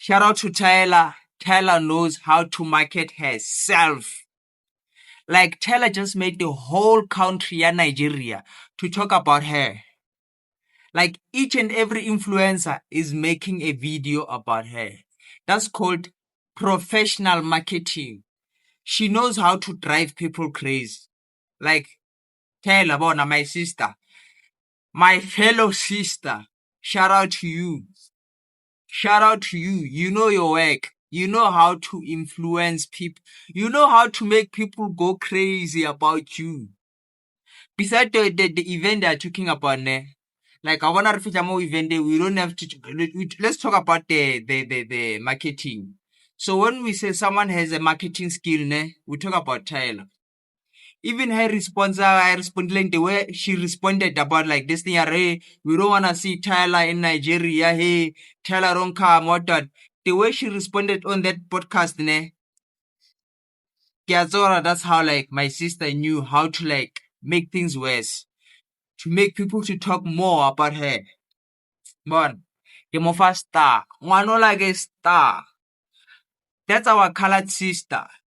Shout out to Tyla. Tyla knows how to market herself. Like Tyla just made the whole country of Nigeria to talk about her. Like each and every influencer is making a video about her. That's called professional marketing. She knows how to drive people crazy. Like Tyla, Bona, my sister, my fellow sister, shout out to you. Shout out to you. You know your work. You know how to influence people. You know how to make people go crazy about you. Besides the event they're talking about, ne? Like I wanna refer more event we don't have to let's talk about the marketing. So when we say someone has a marketing skill, ne, we talk about Tyler. Even her response, I responded the way she responded about like this thing, hey, we don't wanna see Tyler in Nigeria, hey, Tyler don't come, what that. The way she responded on that podcast, ne, that's how like my sister knew how to like make things worse. To make people to talk more about her. Bon, ke mo fa star. Ngwano like a star. That's our colored sister.